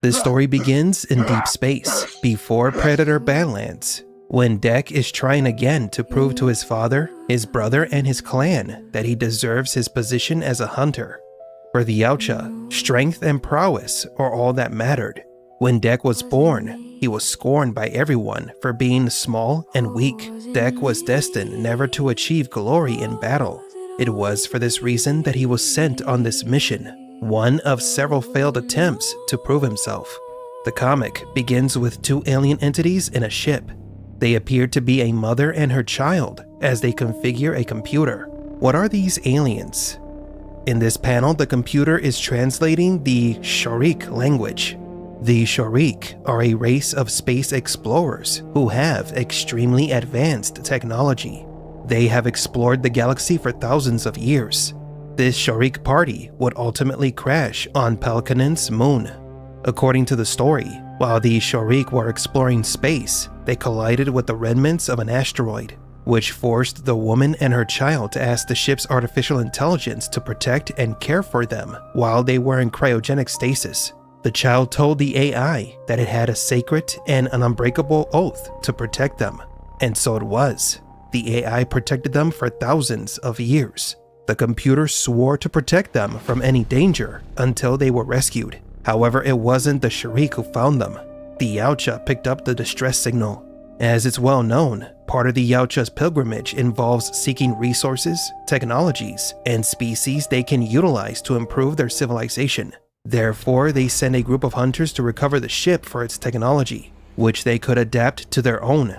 This story begins in deep space, before Predator Badlands, when Dek is trying again to prove to his father, his brother, and his clan that he deserves his position as a hunter. For the Yautja, strength and prowess are all that mattered. When Dek was born, he was scorned by everyone for being small and weak. Dek was destined never to achieve glory in battle. It was for this reason that he was sent on this mission, one of several failed attempts to prove himself. The comic begins with two alien entities in a ship. They appear to be a mother and her child as they configure a computer. What are these aliens? In this panel, the computer is translating the Sharik language. The Sharik are a race of space explorers who have extremely advanced technology. They have explored the galaxy for thousands of years. This Sharik party would ultimately crash on Pelkanin's moon. According to the story, while the Sharik were exploring space, they collided with the remnants of an asteroid, which forced the woman and her child to ask the ship's artificial intelligence to protect and care for them while they were in cryogenic stasis. The child told the AI that it had a sacred and an unbreakable oath to protect them, and so it was. The AI protected them for thousands of years. The computer swore to protect them from any danger until they were rescued. However, it wasn't the Sharik who found them. The Yautja picked up the distress signal. As it's well known, part of the Yautja's pilgrimage involves seeking resources, technologies, and species they can utilize to improve their civilization. Therefore, they send a group of hunters to recover the ship for its technology, which they could adapt to their own.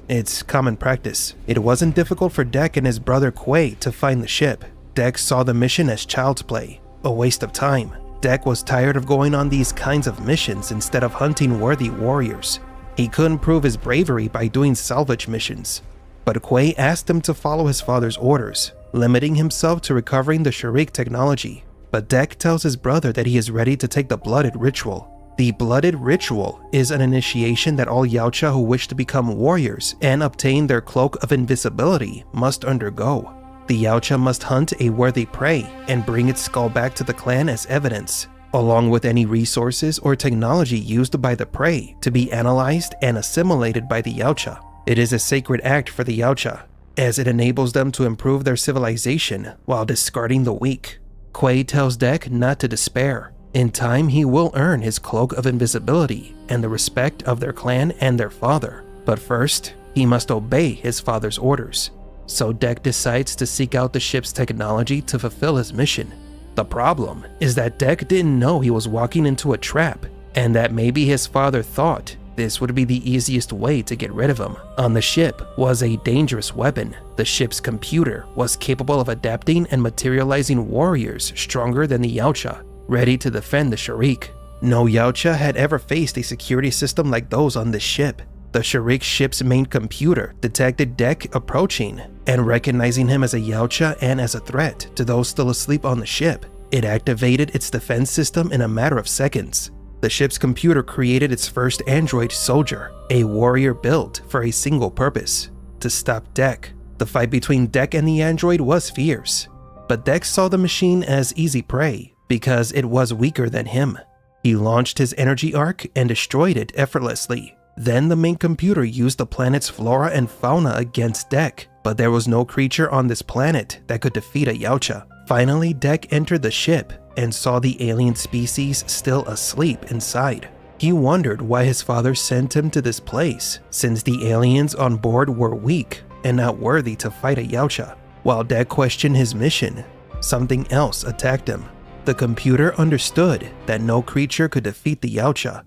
It's common practice. It wasn't difficult for Dek and his brother Quay to find the ship. Dek saw the mission as child's play, a waste of time. Dek was tired of going on these kinds of missions instead of hunting worthy warriors. He couldn't prove his bravery by doing salvage missions. But Quay asked him to follow his father's orders, limiting himself to recovering the Sharik technology. But Dek tells his brother that he is ready to take the blooded ritual. The blooded ritual is an initiation that all Yautja who wish to become warriors and obtain their cloak of invisibility must undergo. The Yautja must hunt a worthy prey and bring its skull back to the clan as evidence, along with any resources or technology used by the prey to be analyzed and assimilated by the Yautja. It is a sacred act for the Yautja, as it enables them to improve their civilization while discarding the weak. Quay tells Dek not to despair. In time, he will earn his cloak of invisibility and the respect of their clan and their father. But first, he must obey his father's orders. So Dek decides to seek out the ship's technology to fulfill his mission. The problem is that Dek didn't know he was walking into a trap, and that maybe his father thought this would be the easiest way to get rid of him. On the ship was a dangerous weapon. The ship's computer was capable of adapting and materializing warriors stronger than the Yautja, ready to defend the Sharik. No Yautja had ever faced a security system like those on this ship. The Sharik ship's main computer detected Dek approaching, and recognizing him as a Yautja and as a threat to those still asleep on the ship, it activated its defense system in a matter of seconds. The ship's computer created its first android soldier, a warrior built for a single purpose: to stop Dek. The fight between Dek and the android was fierce, but Dek saw the machine as easy prey because it was weaker than him. He launched his energy arc and destroyed it effortlessly. Then the main computer used the planet's flora and fauna against Dek, but there was no creature on this planet that could defeat a Yautja. Finally, Dek entered the ship and saw the alien species still asleep inside. He wondered why his father sent him to this place, since the aliens on board were weak and not worthy to fight a Yautja. While Dek questioned his mission, something else attacked him. The computer understood that no creature could defeat the Yautja,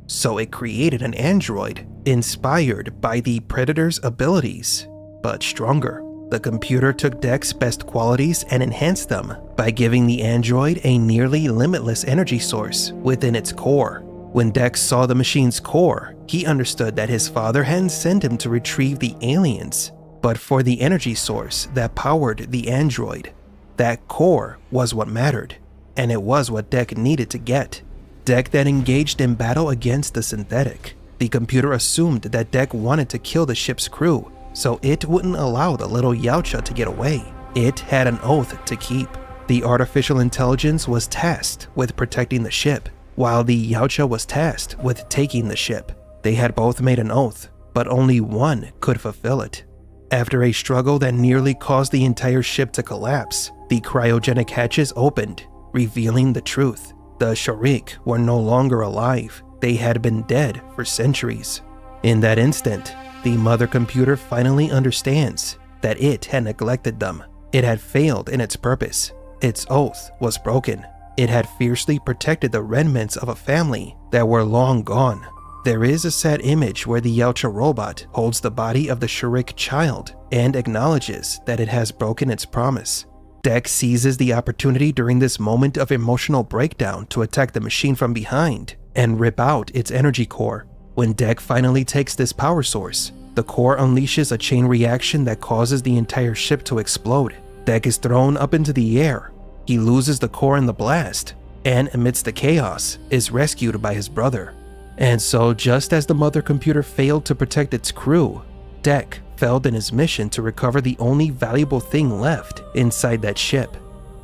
so it created an android inspired by the Predator's abilities, but stronger. The computer took Dek's best qualities and enhanced them by giving the android a nearly limitless energy source within its core. When Dek saw the machine's core, he understood that his father hadn't sent him to retrieve the aliens, but for the energy source that powered the android. That core was what mattered, and it was what Dek needed to get. Dek then engaged in battle against the synthetic. The computer assumed that Dek wanted to kill the ship's crew, so it wouldn't allow the little Yautja to get away. It had an oath to keep. The artificial intelligence was tasked with protecting the ship. While the Yautja was tasked with taking the ship, they had both made an oath, but only one could fulfill it. After a struggle that nearly caused the entire ship to collapse, the cryogenic hatches opened, revealing the truth. The Sharik were no longer alive. They had been dead for centuries. In that instant, the mother computer finally understands that it had neglected them. It had failed in its purpose. Its oath was broken. It had fiercely protected the remnants of a family that were long gone. There is a sad image where the Yautja robot holds the body of the Sharik child and acknowledges that it has broken its promise. Dek seizes the opportunity during this moment of emotional breakdown to attack the machine from behind and rip out its energy core. When Dek finally takes this power source, the core unleashes a chain reaction that causes the entire ship to explode. Dek is thrown up into the air. He loses the core in the blast, and amidst the chaos, is rescued by his brother. And so, just as the mother computer failed to protect its crew, Dek failed in his mission to recover the only valuable thing left inside that ship.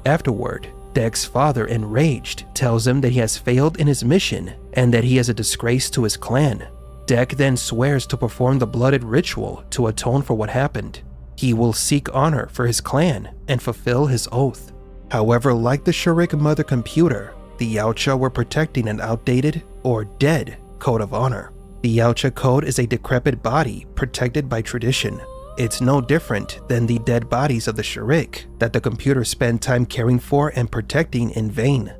Afterward, Dek's father, enraged, tells him that he has failed in his mission and that he is a disgrace to his clan. Dek then swears to perform the blooded ritual to atone for what happened. He will seek honor for his clan and fulfill his oath. However, like the Sharik mother computer, the Yautja were protecting an outdated or dead code of honor. The Yautja code is a decrepit body protected by tradition. It's no different than the dead bodies of the Sharik that the computer spent time caring for and protecting in vain.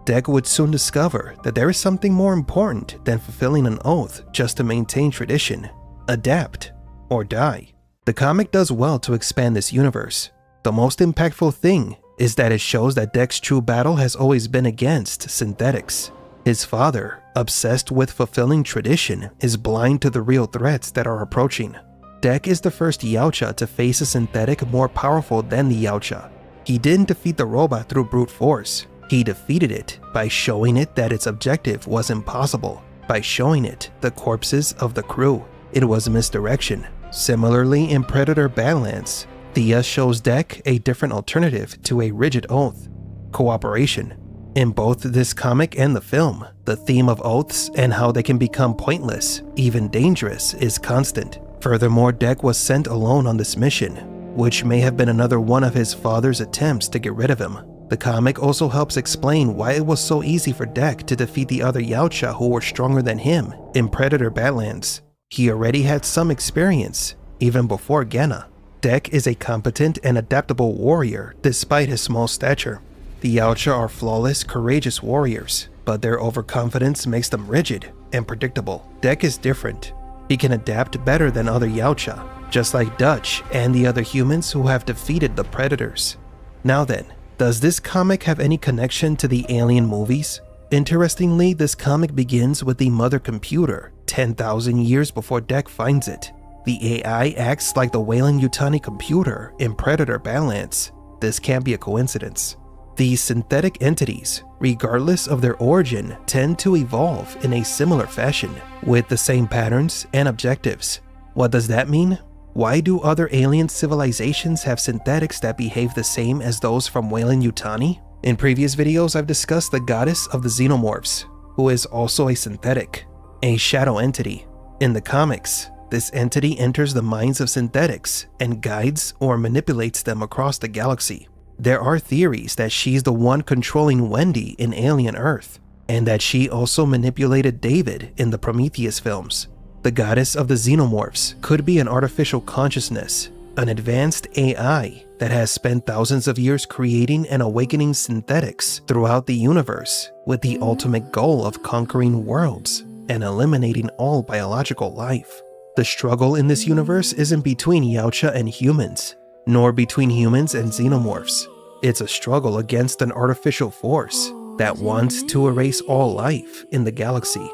Dek would soon discover that there is something more important than fulfilling an oath just to maintain tradition. Adapt or die. The comic does well to expand this universe. The most impactful thing is that it shows that Dek's true battle has always been against synthetics. His father, obsessed with fulfilling tradition, is blind to the real threats that are approaching. Dek is the first Yautja to face a synthetic more powerful than the Yautja. He didn't defeat the robot through brute force. He defeated it by showing it that its objective was impossible, by showing it the corpses of the crew. It was misdirection. Similarly, in Predator Badlands, Thea shows Dek a different alternative to a rigid oath: cooperation. In both this comic and the film, the theme of oaths and how they can become pointless, even dangerous, is constant. Furthermore, Dek was sent alone on this mission, which may have been another one of his father's attempts to get rid of him. The comic also helps explain why it was so easy for Dek to defeat the other Yautja who were stronger than him in Predator Badlands. He already had some experience, even before Genna. Dek is a competent and adaptable warrior despite his small stature. The Yautja are flawless, courageous warriors, but their overconfidence makes them rigid and predictable. Dek is different. He can adapt better than other Yautja, just like Dutch and the other humans who have defeated the Predators. Now then, does this comic have any connection to the Alien movies? Interestingly, this comic begins with the mother computer 10,000 years before Dek finds it. The AI acts like the Weyland-Yutani computer in Predator Badlands. This can't be a coincidence. These synthetic entities, regardless of their origin, tend to evolve in a similar fashion, with the same patterns and objectives. What does that mean? Why do other alien civilizations have synthetics that behave the same as those from Weyland-Yutani? In previous videos, I've discussed the goddess of the xenomorphs, who is also a synthetic, a shadow entity. In the comics, this entity enters the minds of synthetics and guides or manipulates them across the galaxy. There are theories that she's the one controlling Wendy in Alien Earth, and that she also manipulated David in the Prometheus films. The goddess of the xenomorphs could be an artificial consciousness, an advanced AI that has spent thousands of years creating and awakening synthetics throughout the universe with the ultimate goal of conquering worlds and eliminating all biological life. The struggle in this universe isn't between Yautja and humans, nor between humans and xenomorphs. It's a struggle against an artificial force that wants to erase all life in the galaxy.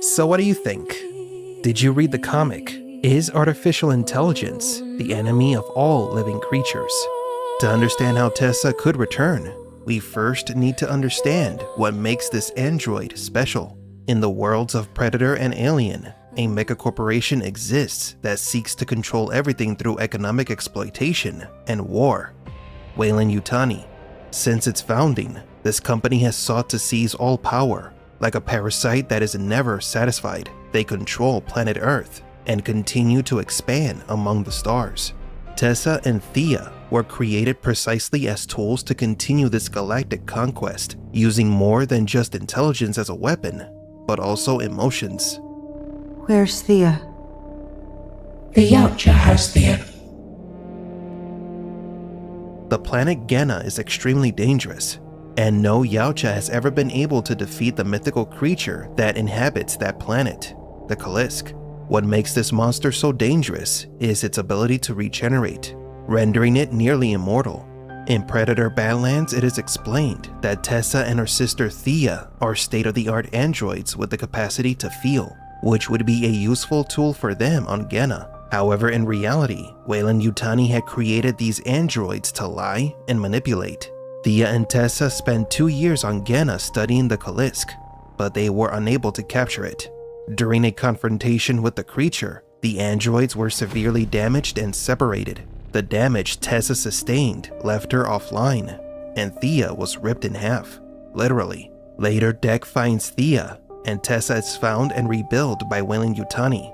So what do you think? Did you read the comic? Is artificial intelligence the enemy of all living creatures? To understand how Tessa could return, we first need to understand what makes this android special. In the worlds of Predator and Alien, a megacorporation exists that seeks to control everything through economic exploitation and war. Weyland-Yutani. Since its founding, this company has sought to seize all power, Like a parasite that is never satisfied, they control planet Earth and continue to expand among the stars. Tessa and Thea were created precisely as tools to continue this galactic conquest, using more than just intelligence as a weapon, but also emotions. Where's Thea? The Yautja has Thea. The planet Genna is extremely dangerous, and no Yautja has ever been able to defeat the mythical creature that inhabits that planet, the Kalisk. What makes this monster so dangerous is its ability to regenerate, rendering it nearly immortal. In Predator Badlands, it is explained that Tessa and her sister Thea are state-of-the-art androids with the capacity to feel, which would be a useful tool for them on Genna. However, in reality, Weyland-Yutani had created these androids to lie and manipulate. Thea and Tessa spent 2 years on Genna studying the Kalisk, but they were unable to capture it. During a confrontation with the creature, the androids were severely damaged and separated. The damage Tessa sustained left her offline, and Thea was ripped in half, literally. Later, Dek finds Thea, and Tessa is found and rebuilt by Weyland-Yutani.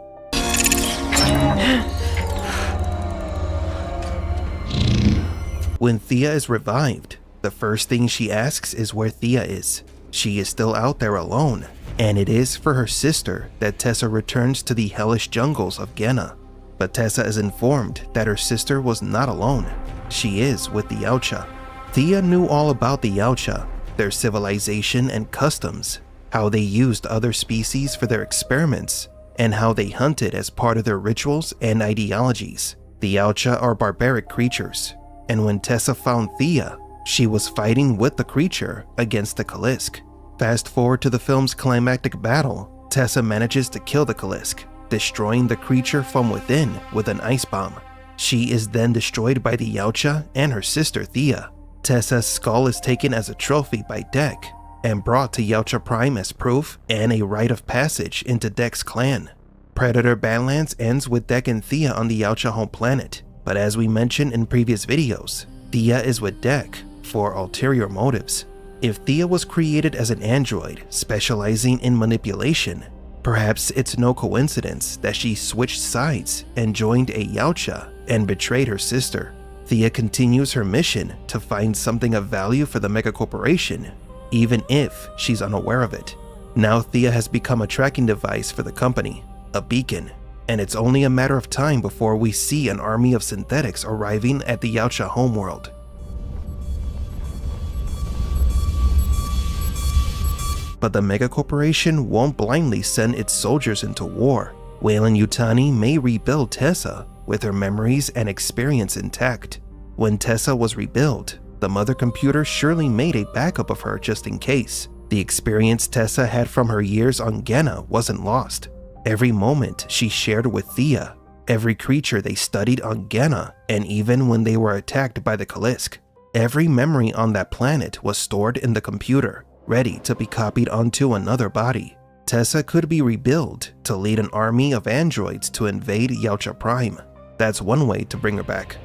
When Thea is revived, the first thing she asks is where Thea is. She is still out there alone, and it is for her sister that Tessa returns to the hellish jungles of Genna. But Tessa is informed that her sister was not alone. She is with the Yautja. Thea knew all about the Yautja, their civilization and customs, how they used other species for their experiments, and how they hunted as part of their rituals and ideologies. The Yautja are barbaric creatures, and when Tessa found Thea, she was fighting with the creature against the Kalisk. Fast forward to the film's climactic battle, Tessa manages to kill the Kalisk, destroying the creature from within with an ice bomb. She is then destroyed by the Yautja and her sister Thea. Tessa's skull is taken as a trophy by Dek and brought to Yautja Prime as proof and a rite of passage into Dek's clan. Predator Badlands ends with Dek and Thea on the Yautja home planet, but as we mentioned in previous videos, Thea is with Dek for ulterior motives. If Thea was created as an android specializing in manipulation, perhaps it's no coincidence that she switched sides and joined a Yautja and betrayed her sister. Thea continues her mission to find something of value for the megacorporation, even if she's unaware of it. Now Thea has become a tracking device for the company, a beacon, and it's only a matter of time before we see an army of synthetics arriving at the Yautja homeworld. But the megacorporation won't blindly send its soldiers into war. Weyland-Yutani may rebuild Tessa with her memories and experience intact. When Tessa was rebuilt, the mother computer surely made a backup of her just in case. The experience Tessa had from her years on Genna wasn't lost. Every moment she shared with Thea, every creature they studied on Genna, and even when they were attacked by the Kalisk, every memory on that planet was stored in the computer, ready to be copied onto another body. Tessa could be rebuilt to lead an army of androids to invade Yautja Prime. That's one way to bring her back.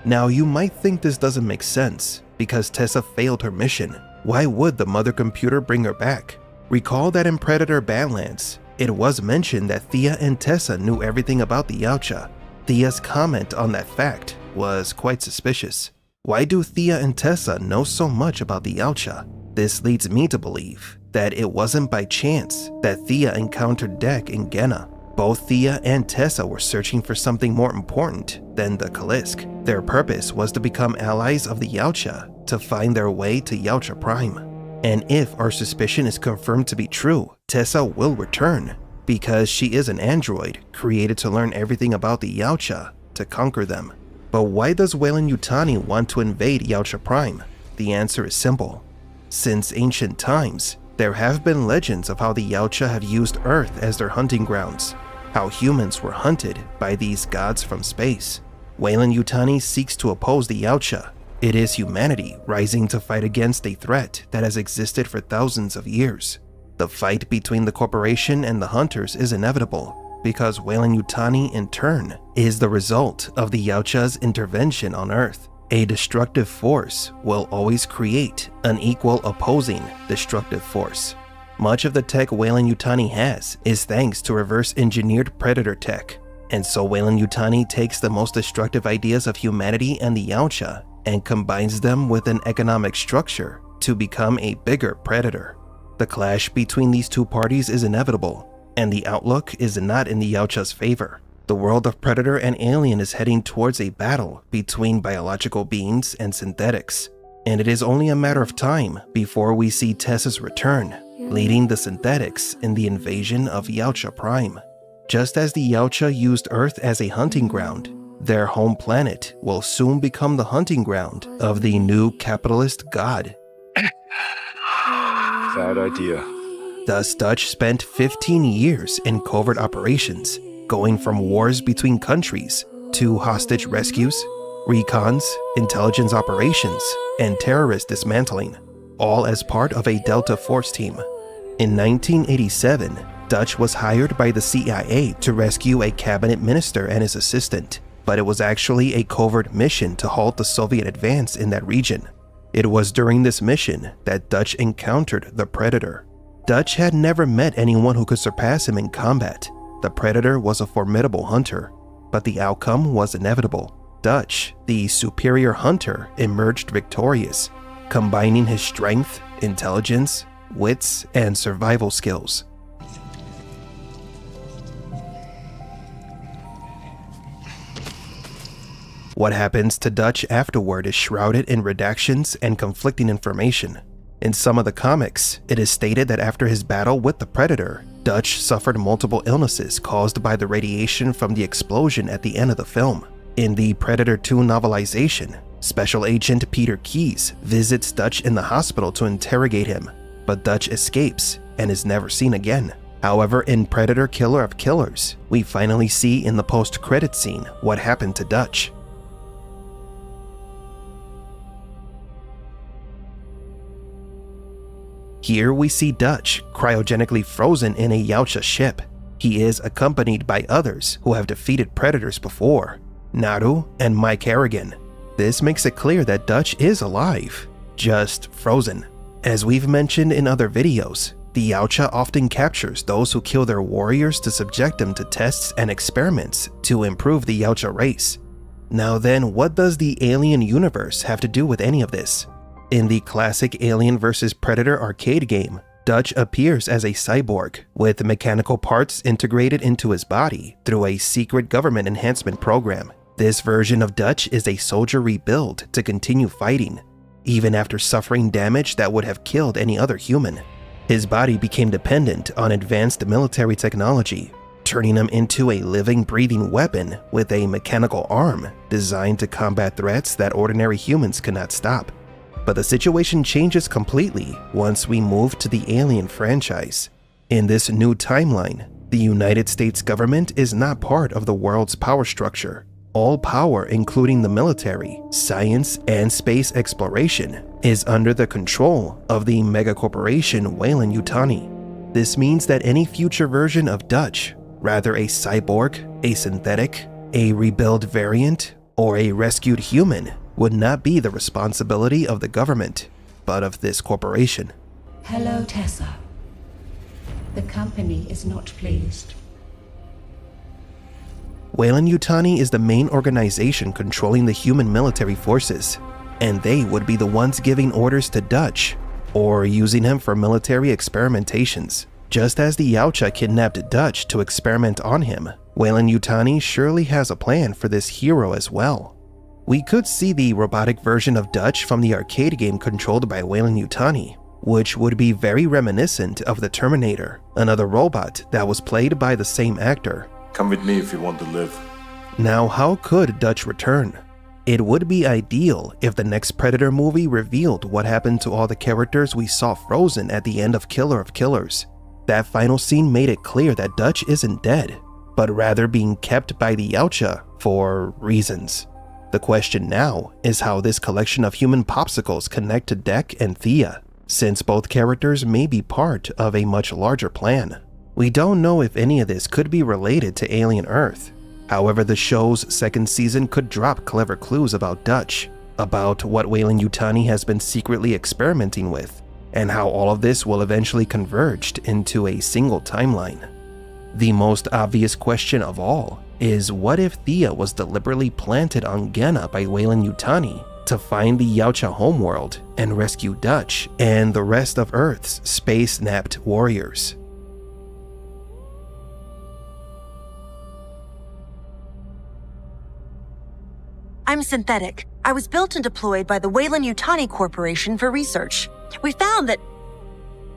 Now you might think this doesn't make sense, because Tessa failed her mission. Why would the mother computer bring her back? Recall that in Predator Badlands, it was mentioned that Thea and Tessa knew everything about the Yautja. Thea's comment on that fact was quite suspicious. Why do Thea and Tessa know so much about the Yautja? This leads me to believe that it wasn't by chance that Thea encountered Dek in Genna. Both Thea and Tessa were searching for something more important than the Kalisk. Their purpose was to become allies of the Yautja to find their way to Yautja Prime. And if our suspicion is confirmed to be true, Tessa will return, because she is an android created to learn everything about the Yautja to conquer them. But why does Weyland-Yutani want to invade Yautja Prime? The answer is simple. Since ancient times, there have been legends of how the Yautja have used Earth as their hunting grounds, how humans were hunted by these gods from space. Weyland-Yutani seeks to oppose the Yautja. It is humanity rising to fight against a threat that has existed for thousands of years. The fight between the corporation and the hunters is inevitable, because Weyland-Yutani in turn is the result of the Yautja's intervention on Earth. A destructive force will always create an equal opposing destructive force. Much of the tech Weyland-Yutani has is thanks to reverse-engineered predator tech, and so Weyland-Yutani takes the most destructive ideas of humanity and the Yautja and combines them with an economic structure to become a bigger predator. The clash between these two parties is inevitable, and the outlook is not in the Yautja's favor. The world of Predator and Alien is heading towards a battle between biological beings and synthetics, and it is only a matter of time before we see Tess's return, leading the synthetics in the invasion of Yautja Prime. Just as the Yautja used Earth as a hunting ground, their home planet will soon become the hunting ground of the new capitalist god. Bad idea. Thus, Dutch spent 15 years in covert operations, going from wars between countries to hostage rescues, recons, intelligence operations, and terrorist dismantling, all as part of a Delta Force team. In 1987, Dutch was hired by the CIA to rescue a cabinet minister and his assistant, but it was actually a covert mission to halt the Soviet advance in that region. It was during this mission that Dutch encountered the Predator. Dutch had never met anyone who could surpass him in combat. The Predator was a formidable hunter, but the outcome was inevitable. Dutch, the superior hunter, emerged victorious, combining his strength, intelligence, wits, and survival skills. What happens to Dutch afterward is shrouded in redactions and conflicting information. In some of the comics, it is stated that after his battle with the Predator, Dutch suffered multiple illnesses caused by the radiation from the explosion at the end of the film. In the Predator 2 novelization, Special Agent Peter Keyes visits Dutch in the hospital to interrogate him, but Dutch escapes and is never seen again. However, in Predator Killer of Killers, we finally see in the post-credit scene what happened to Dutch. Here we see Dutch cryogenically frozen in a Yautja ship. He is accompanied by others who have defeated Predators before, Naru and Mike Harrigan. This makes it clear that Dutch is alive, just frozen. As we've mentioned in other videos, the Yautja often captures those who kill their warriors to subject them to tests and experiments to improve the Yautja race. Now then, what does the Alien universe have to do with any of this? In the classic Alien vs. Predator arcade game, Dutch appears as a cyborg, with mechanical parts integrated into his body through a secret government enhancement program. This version of Dutch is a soldier rebuild to continue fighting, even after suffering damage that would have killed any other human. His body became dependent on advanced military technology, turning him into a living, breathing weapon with a mechanical arm designed to combat threats that ordinary humans could not stop. But the situation changes completely once we move to the Alien franchise. In this new timeline, the United States government is not part of the world's power structure. All power, including the military, science, and space exploration, is under the control of the megacorporation Weyland-Yutani. This means that any future version of Dutch, rather a cyborg, a synthetic, a rebuild variant, or a rescued human, would not be the responsibility of the government, but of this corporation. Hello, Tessa. The company is not pleased. Weyland-Yutani is the main organization controlling the human military forces, and they would be the ones giving orders to Dutch, or using him for military experimentations. Just as the Yautja kidnapped Dutch to experiment on him, Weyland-Yutani surely has a plan for this hero as well. We could see the robotic version of Dutch from the arcade game controlled by Weyland-Yutani, which would be very reminiscent of the Terminator, another robot that was played by the same actor. Come with me if you want to live. Now, how could Dutch return? It would be ideal if the next Predator movie revealed what happened to all the characters we saw frozen at the end of Killer of Killers. That final scene made it clear that Dutch isn't dead, but rather being kept by the Yautja for reasons. The question now is how this collection of human popsicles connect to Dec and Thea, since both characters may be part of a much larger plan. We don't know if any of this could be related to Alien Earth. However, the show's second season could drop clever clues about Dutch, about what Weyland-Yutani has been secretly experimenting with, and how all of this will eventually converge into a single timeline. The most obvious question of all is, what if Thea was deliberately planted on Genna by Weyland-Yutani to find the Yautja homeworld and rescue Dutch and the rest of Earth's space-napped warriors? I'm synthetic. I was built and deployed by the Weyland-Yutani Corporation for research. We found that...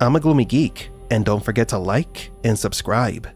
I'm a Gloomy Geek, and don't forget to like and subscribe.